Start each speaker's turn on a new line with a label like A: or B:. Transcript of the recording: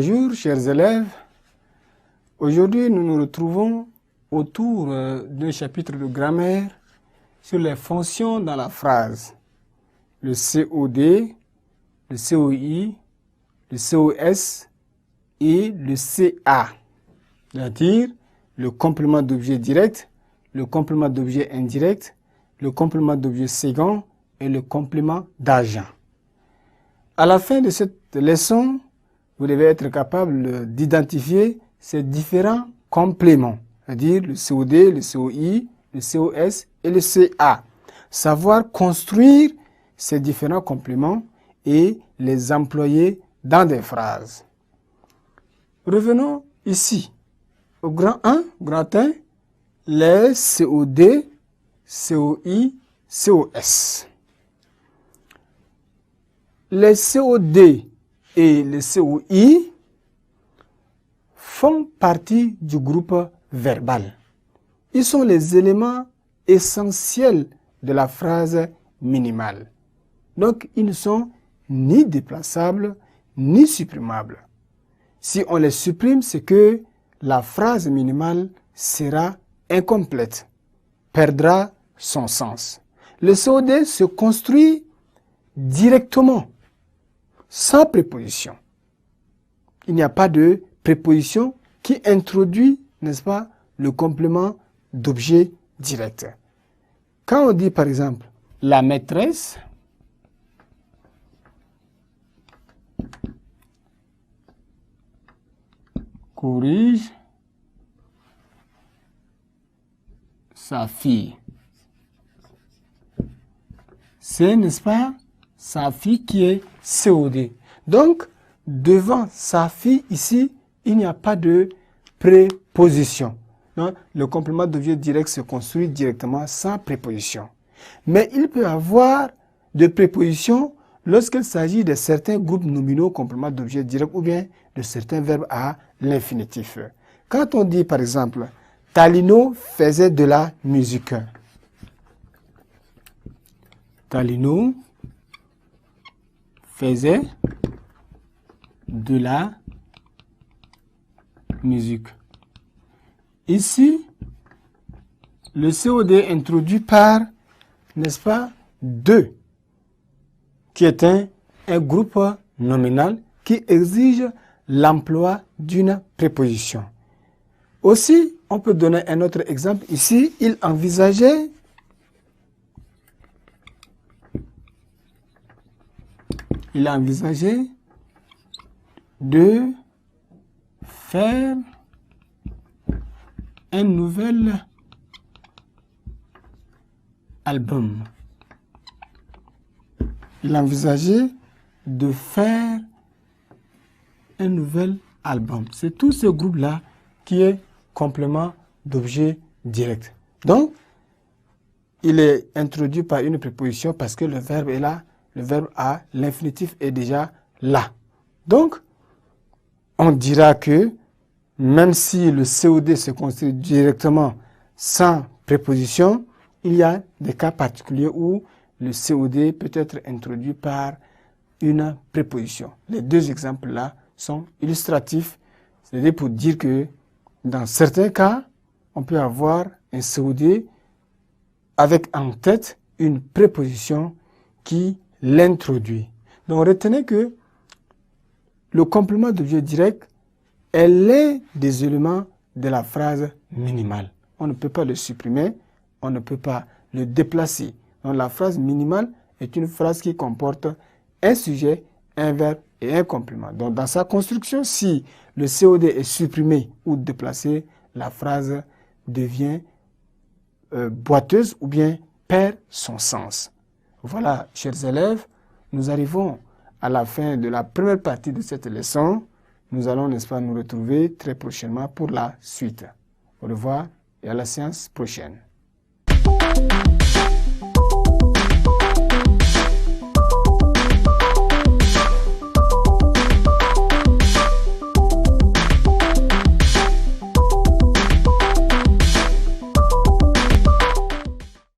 A: Bonjour chers élèves, aujourd'hui nous nous retrouvons autour d'un chapitre de grammaire sur les fonctions dans la phrase. Le COD, le COI, le COS et le CA, c'est-à-dire le complément d'objet direct, le complément d'objet indirect, le complément d'objet second et le complément d'agent. À la fin de cette leçon, vous devez être capable d'identifier ces différents compléments, c'est-à-dire le COD, le COI, le COS et le CA. Savoir construire ces différents compléments et les employer dans des phrases. Revenons ici au grand 1, grand 1, les COD, COI, COS. Les COD et les COI font partie du groupe verbal. Ils sont les éléments essentiels de la phrase minimale. Donc, ils ne sont ni déplaçables, ni supprimables. Si on les supprime, c'est que la phrase minimale sera incomplète, perdra son sens. Le COD se construit directement, sans préposition. Il n'y a pas de préposition qui introduit, n'est-ce pas, le complément d'objet direct. Quand on dit par exemple la maîtresse corrige sa fille, c'est, n'est-ce pas, sa fille qui est COD. Donc, devant sa fille, ici, il n'y a pas de préposition. Non? Le complément d'objet direct se construit directement sans préposition. Mais il peut y avoir de prépositions lorsqu'il s'agit de certains groupes nominaux compléments d'objet direct ou bien de certains verbes à l'infinitif. Quand on dit, par exemple, Talino faisait de la musique. Talino faisait de la musique. Ici, le COD est introduit par, n'est-ce pas, 2, qui est un groupe nominal qui exige l'emploi d'une préposition. Aussi, on peut donner un autre exemple. Ici, il envisageait de faire un nouvel album. Il envisageait de faire un nouvel album. C'est tout ce groupe-là qui est complément d'objet direct. Donc, il est introduit par une préposition parce que le verbe est là. Le verbe à l'infinitif est déjà là. Donc, on dira que même si le COD se construit directement sans préposition, il y a des cas particuliers où le COD peut être introduit par une préposition. Les deux exemples-là sont illustratifs, c'est-à-dire pour dire que dans certains cas, on peut avoir un COD avec en tête une préposition qui l'introduit. Donc retenez que le complément d'objet direct est l'un des éléments de la phrase minimale. On ne peut pas le supprimer, on ne peut pas le déplacer. Donc la phrase minimale est une phrase qui comporte un sujet, un verbe et un complément. Donc dans sa construction, si le COD est supprimé ou déplacé, la phrase devient boiteuse ou bien perd son sens. Voilà, chers élèves, nous arrivons à la fin de la première partie de cette leçon. Nous allons, n'est-ce pas, nous retrouver très prochainement pour la suite. Au revoir et à la séance prochaine.